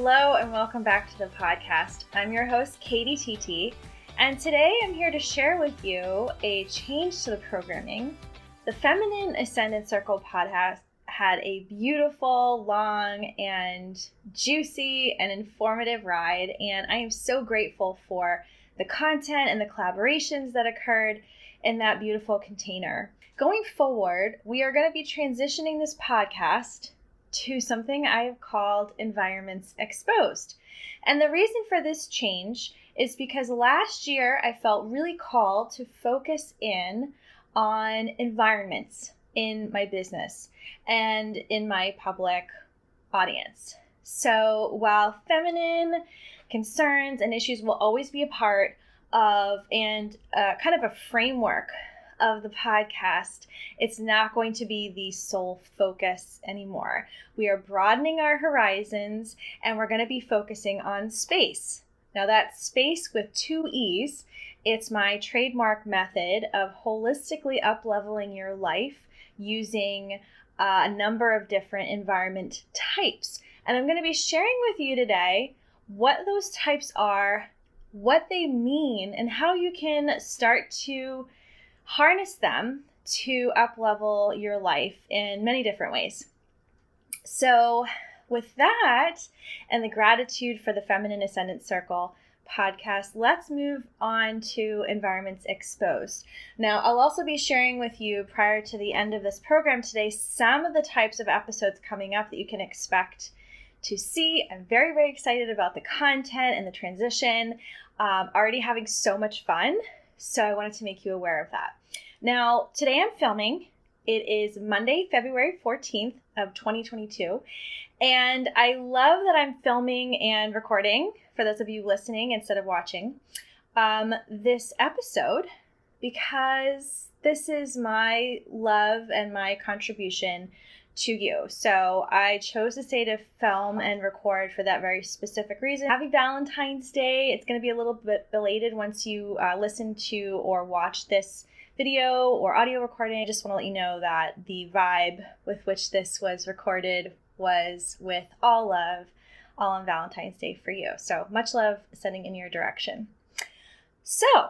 Hello and welcome back to the podcast. I'm your host, Katie TT, and today I'm here to share with you a change to the programming. The Feminine Ascendant Circle podcast had a beautiful, long, and juicy and informative ride, and I am so grateful for the content and the collaborations that occurred in that beautiful container. Going forward, we are going to be transitioning this podcast to something I have called Environments Exposed. And the reason for this change is because last year I felt really called to focus in on environments in my business and in my public audience. So while feminine concerns and issues will always be a part of and kind of a framework of the podcast, it's not going to be the sole focus anymore. We are broadening our horizons and we're going to be focusing on space. Now that's space with two E's. It's my trademark method of holistically up-leveling your life using a number of different environment types. And I'm going to be sharing with you today what those types are, what they mean, and how you can start to harness them to up-level your life in many different ways. So with that and the gratitude for the Feminine Ascendant Circle podcast, let's move on to Environments Exposed. Now, I'll also be sharing with you prior to the end of this program today some of the types of episodes coming up that you can expect to see. I'm very, very excited about the content and the transition. Already having so much fun. So I wanted to make you aware of that. Now, today I'm filming. It is Monday, February 14th of 2022. And I love that I'm filming and recording, for those of you listening instead of watching, this episode, because this is my love and my contribution to you. So I chose to say to film and record for that very specific reason. Happy Valentine's Day. It's going to be a little bit belated once you listen to or watch this video or audio recording. I just want to let you know that the vibe with which this was recorded was with all love, all on Valentine's Day for you. So much love sending in your direction. So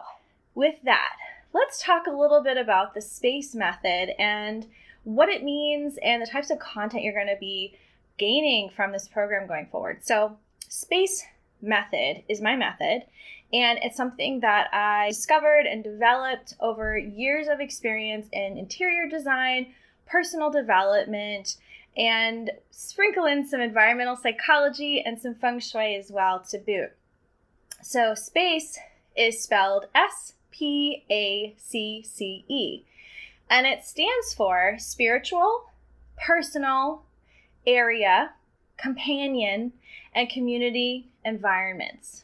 with that, let's talk a little bit about the space method and what it means and the types of content you're going to be gaining from this program going forward. So space method is my method, and it's something that I discovered and developed over years of experience in interior design, personal development, and sprinkle in some environmental psychology and some Feng Shui as well to boot. So space is spelled S-P-A-C-C-E. And it stands for spiritual, personal, area, companion, and community environments.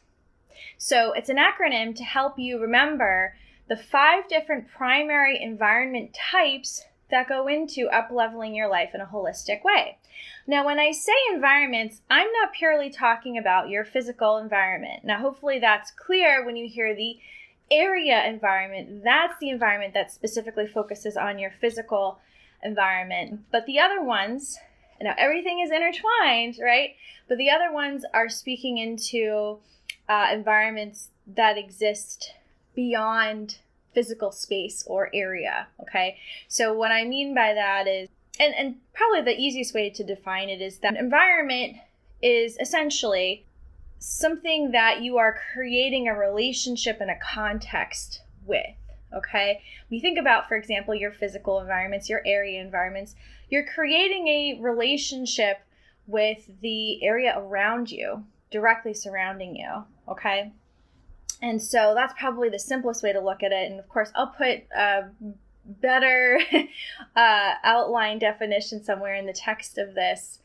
So it's an acronym to help you remember the 5 different primary environment types that go into up-leveling your life in a holistic way. Now, when I say environments, I'm not purely talking about your physical environment. Now, hopefully that's clear when you hear the area environment. That's the environment that specifically focuses on your physical environment. But the other ones, now everything is intertwined, right? But the other ones are speaking into environments that exist beyond physical space or area, okay? So what I mean by that is, and probably the easiest way to define it is that environment is essentially something that you are creating a relationship and a context with, okay? When you think about, for example, your physical environments, your area environments, you're creating a relationship with the area around you, directly surrounding you, okay? And so that's probably the simplest way to look at it. And of course, I'll put a better outline definition somewhere in the text of this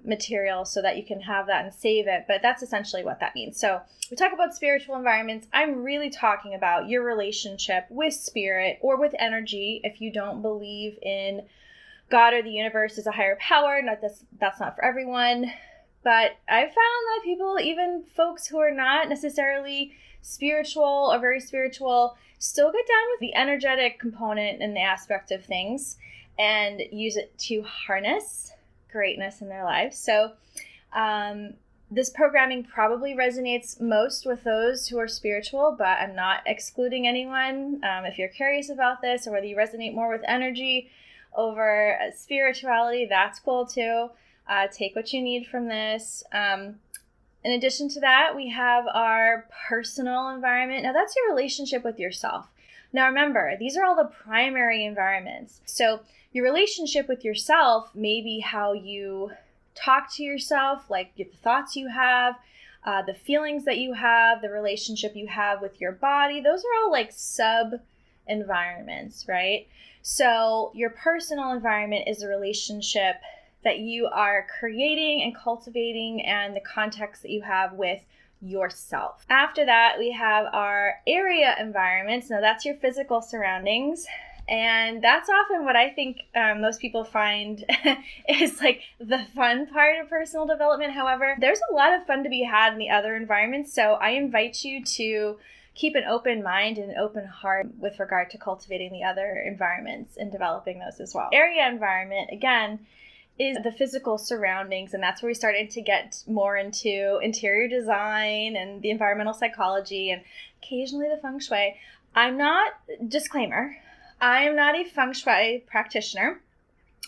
material so that you can have that and save it. But that's essentially what that means. So we talk about spiritual environments. I'm really talking about your relationship with spirit or with energy. If you don't believe in God or the universe as a higher power, that's not for everyone. But I've found that people, even folks who are not necessarily spiritual or very spiritual, still get down with the energetic component and the aspect of things and use it to harness greatness in their lives. So This programming probably resonates most with those who are spiritual, but I'm not excluding anyone. If you're curious about this, or whether you resonate more with energy over spirituality, that's cool too. Take what you need from this. In addition to that, we have our personal environment. Now, that's your relationship with yourself. Now, remember, these are all the primary environments. So your relationship with yourself may be how you talk to yourself, like the thoughts you have, the feelings that you have, the relationship you have with your body. Those are all like sub-environments, right? So your personal environment is a relationship that you are creating and cultivating, and the context that you have with yourself. After that, we have our area environments. Now, that's your physical surroundings. And that's often what I think most people find is like the fun part of personal development. However, there's a lot of fun to be had in the other environments. So I invite you to keep an open mind and an open heart with regard to cultivating the other environments and developing those as well. Area environment, again, is the physical surroundings, and that's where we started to get more into interior design and the environmental psychology and occasionally the Feng Shui. I'm not a Feng Shui practitioner.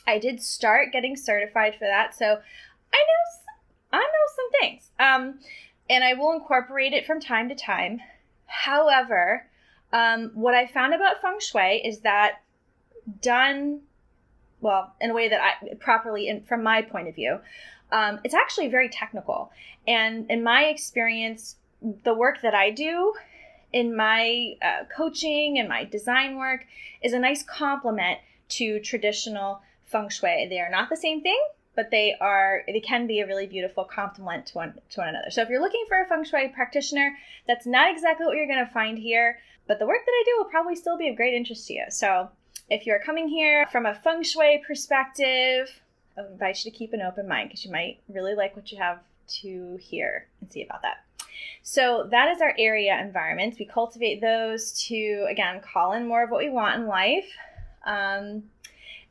I did start getting certified for that, so I know some things, and I will incorporate it from time to time. However, what I found about Feng Shui is that done well, in a way that I properly, and from my point of view, it's actually very technical. And in my experience, the work that I do in my coaching and my design work is a nice complement to traditional Feng Shui. They are not the same thing, but they can be a really beautiful complement to one another. So if you're looking for a Feng Shui practitioner, that's not exactly what you're going to find here, but the work that I do will probably still be of great interest to you. So if you're coming here from a Feng Shui perspective, I invite you to keep an open mind, because you might really like what you have to hear and see about that. So that is our area environments. We cultivate those to, again, call in more of what we want in life. And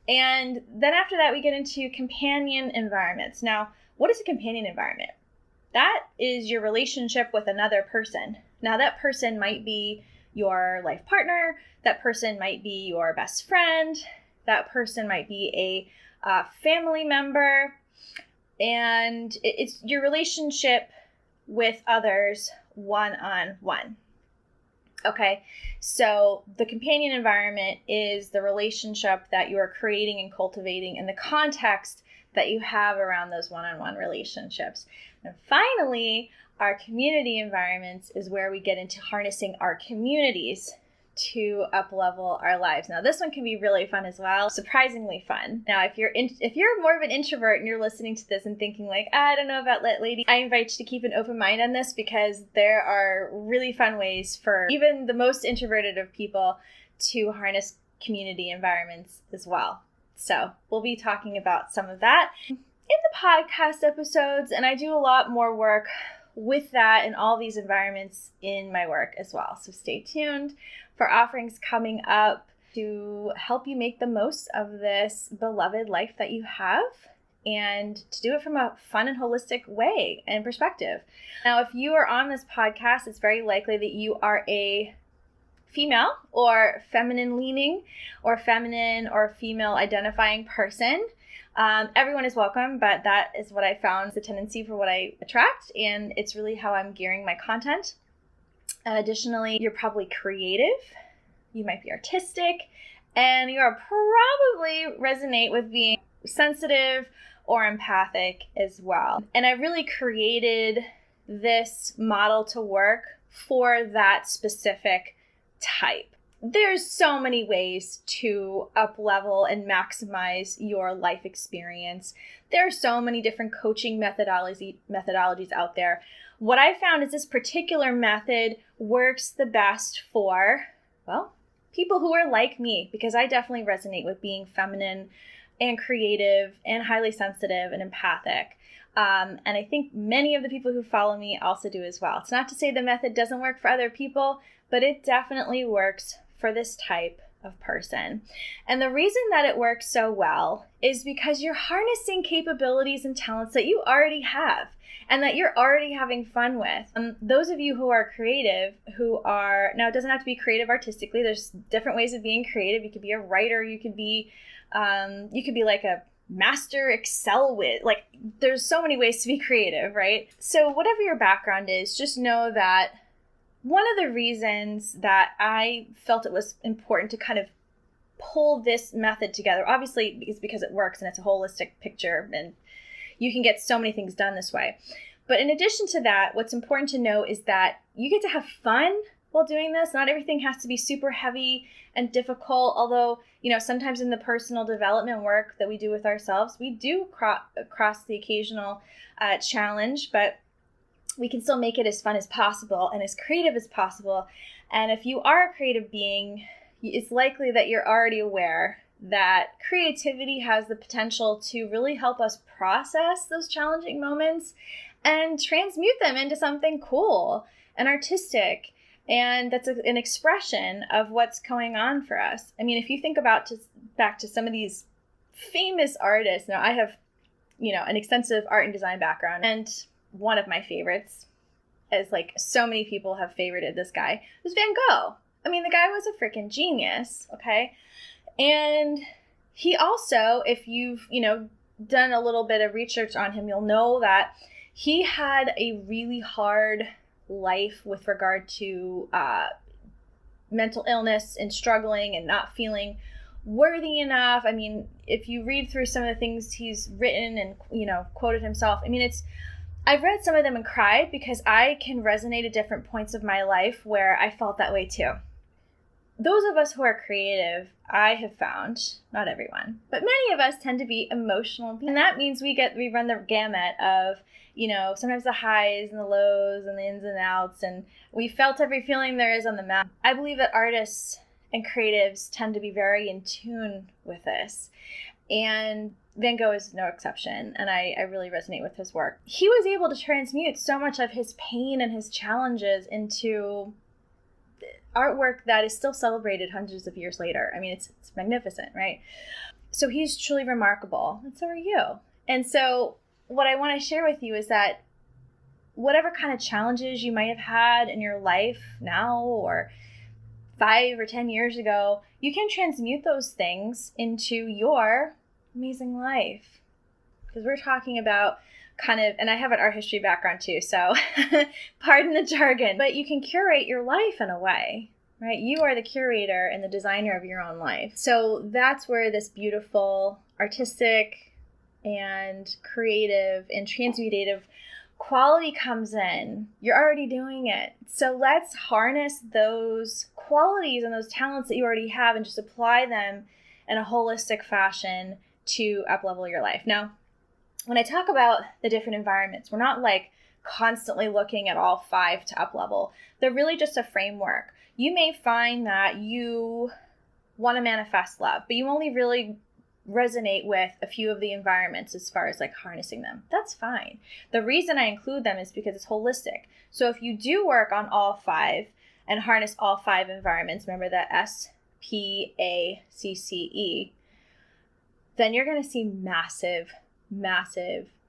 then after that, we get into companion environments. Now, what is a companion environment? That is your relationship with another person. Now, that person might be your life partner, that person might be your best friend, that person might be a family member, and it's your relationship with others one-on-one. Okay, so the companion environment is the relationship that you are creating and cultivating in the context that you have around those one-on-one relationships. And finally, our community environments is where we get into harnessing our communities to up-level our lives. Now, this one can be really fun as well, surprisingly fun. Now, if you're more of an introvert and you're listening to this and thinking like, I don't know about Lit Lady, I invite you to keep an open mind on this, because there are really fun ways for even the most introverted of people to harness community environments as well. So we'll be talking about some of that in the podcast episodes, and I do a lot more work with that in all these environments in my work as well. So stay tuned for offerings coming up to help you make the most of this beloved life that you have, and to do it from a fun and holistic way and perspective. Now, if you are on this podcast, it's very likely that you are a female or feminine leaning or feminine or female identifying person. Everyone is welcome, but that is what I found is a tendency for what I attract, and it's really how I'm gearing my content. Additionally, you're probably creative, you might be artistic, and you are probably resonate with being sensitive or empathic as well. And I really created this model to work for that specific type. There's so many ways to up-level and maximize your life experience. There are so many different coaching methodologies out there. What I found is this particular method works the best for, well, people who are like me, because I definitely resonate with being feminine and creative and highly sensitive and empathic. And I think many of the people who follow me also do as well. It's not to say the method doesn't work for other people, but it definitely works for this type of person. And the reason that it works so well is because you're harnessing capabilities and talents that you already have and that you're already having fun with. Those of you who are creative, now it doesn't have to be creative artistically. There's different ways of being creative. You could be a writer. You could be like a master Excel whiz. Like, there's so many ways to be creative, right? So whatever your background is, just know that one of the reasons that I felt it was important to kind of pull this method together, obviously, is because it works and it's a holistic picture and you can get so many things done this way. But in addition to that, what's important to know is that you get to have fun while doing this. Not everything has to be super heavy and difficult, although, sometimes in the personal development work that we do with ourselves, we do cross the occasional challenge, but we can still make it as fun as possible and as creative as possible. And if you are a creative being, it's likely that you're already aware that creativity has the potential to really help us process those challenging moments and transmute them into something cool and artistic. And that's an expression of what's going on for us. I mean, if you think back to some of these famous artists, now I have, an extensive art and design background, and one of my favorites, as like so many people have favorited this guy, was Van Gogh. I mean, the guy was a freaking genius, okay? And he also, if you've, done a little bit of research on him, you'll know that he had a really hard life with regard to mental illness and struggling and not feeling worthy enough. I mean, if you read through some of the things he's written and, quoted himself, I mean, I've read some of them and cried because I can resonate at different points of my life where I felt that way too. Those of us who are creative, I have found, not everyone, but many of us tend to be emotional. And that means we run the gamut of, sometimes the highs and the lows and the ins and outs. And we felt every feeling there is on the map. I believe that artists and creatives tend to be very in tune with this. And Van Gogh is no exception, and I really resonate with his work. He was able to transmute so much of his pain and his challenges into artwork that is still celebrated hundreds of years later. I mean, it's magnificent, right? So he's truly remarkable, and so are you. And so what I want to share with you is that whatever kind of challenges you might have had in your life now or 5 or 10 years ago, you can transmute those things into your amazing life. Because we're talking about and I have an art history background too, so pardon the jargon, but you can curate your life in a way, right? You are the curator and the designer of your own life. So that's where this beautiful artistic and creative and transmutative quality comes in. You're already doing it. So let's harness those qualities and those talents that you already have and just apply them in a holistic fashion to up-level your life. Now, when I talk about the different environments, we're not like constantly looking at all 5 to up-level. They're really just a framework. You may find that you want to manifest love, but you only really resonate with a few of the environments as far as like harnessing them. That's fine. The reason I include them is because it's holistic. So if you do work on all 5 and harness all 5 environments, remember that SPACCE, then you're going to see massive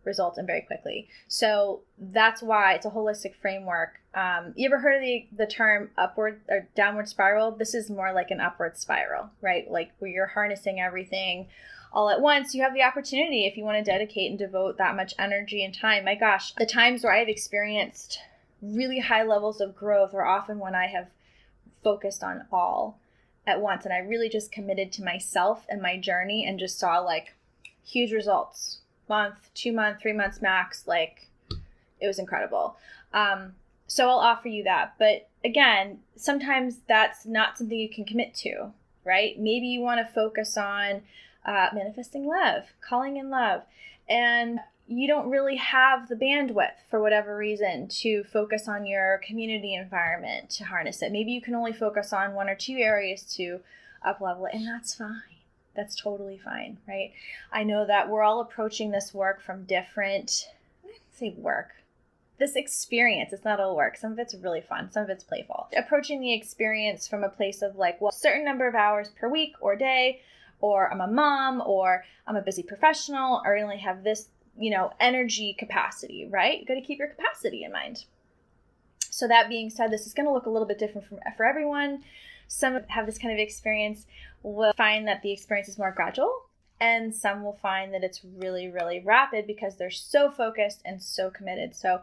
results and very quickly. So that's why it's a holistic framework. You ever heard of the term upward or downward spiral? This is more like an upward spiral, right? Like where you're harnessing everything all at once. You have the opportunity, if you want to dedicate and devote that much energy and time. My gosh, the times where I've experienced really high levels of growth are often when I have focused on all at once. And I really just committed to myself and my journey and just saw like huge results. Month, 2 months, 3 months max. Like, it was incredible. So I'll offer you that. But again, sometimes that's not something you can commit to, right? Maybe you want to focus on manifesting love, calling in love, and you don't really have the bandwidth for whatever reason to focus on your community environment to harness it. Maybe you can only focus on 1 or 2 areas to up-level it, and that's fine. That's totally fine, right? I know that we're all approaching this work from different, I say work, this experience. It's not all work. Some of it's really fun. Some of it's playful. Approaching the experience from a place of like, well, a certain number of hours per week or day, or I'm a mom, or I'm a busy professional, or I only have this, energy capacity, right? You got to keep your capacity in mind. So that being said, this is going to look a little bit different for everyone. Some have this kind of experience will find that the experience is more gradual, and some will find that it's really, really rapid because they're so focused and so committed. So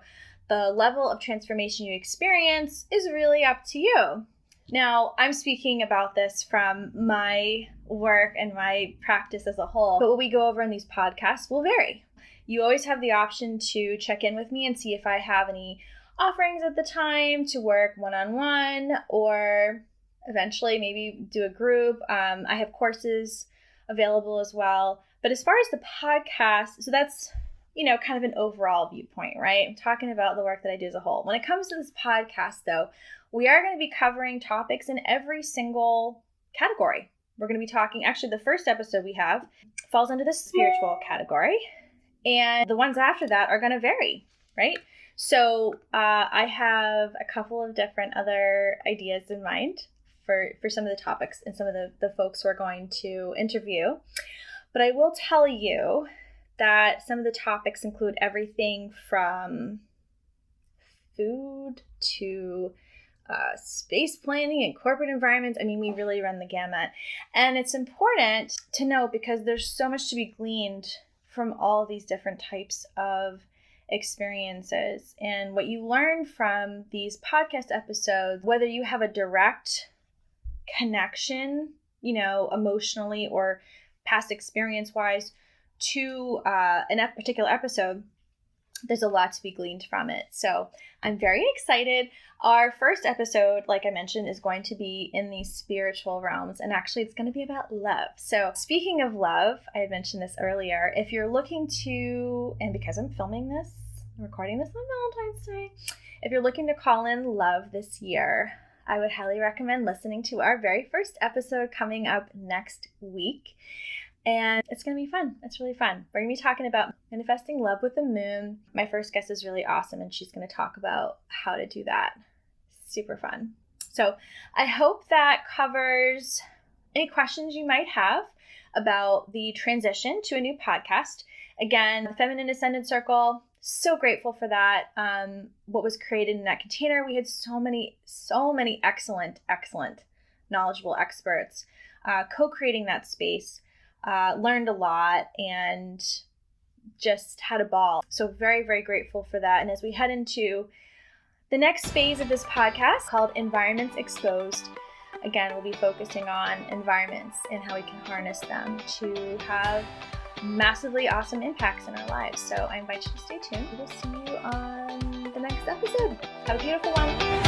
the level of transformation you experience is really up to you. Now, I'm speaking about this from my work and my practice as a whole, but what we go over in these podcasts will vary. You always have the option to check in with me and see if I have any offerings at the time to work one-on-one, or eventually maybe do a group. I have courses available as well. But as far as the podcast, so that's, kind of an overall viewpoint, right? I'm talking about the work that I do as a whole. When it comes to this podcast, though, we are going to be covering topics in every single category. We're going to be talking, actually, the first episode we have falls into the spiritual category. And the ones after that are going to vary, right? So I have a couple of different other ideas in mind for some of the topics and some of the folks we're going to interview. But I will tell you that some of the topics include everything from food to space planning and corporate environments. I mean, we really run the gamut. And it's important to note because there's so much to be gleaned from all these different types of experiences. And what you learn from these podcast episodes, whether you have a direct connection, emotionally or past experience-wise to a particular episode, there's a lot to be gleaned from it. So I'm very excited. Our first episode, like I mentioned, is going to be in the spiritual realms, and actually it's going to be about love. So speaking of love, I had mentioned this earlier, if you're looking to, and because I'm recording this on Valentine's Day, if you're looking to call in love this year, I would highly recommend listening to our very first episode coming up next week. And it's going to be fun. It's really fun. We're going to be talking about manifesting love with the moon. My first guest is really awesome, and she's going to talk about how to do that. Super fun. So I hope that covers any questions you might have about the transition to a new podcast. Again, the Feminine Ascendant Circle, so grateful for that. What was created in that container, we had so many excellent, knowledgeable experts co-creating that space. Learned a lot and just had a ball. So very, very grateful for that. And as we head into the next phase of this podcast called Environments Exposed, again, we'll be focusing on environments and how we can harness them to have massively awesome impacts in our lives. So I invite you to stay tuned. We'll see you on the next episode. Have a beautiful one.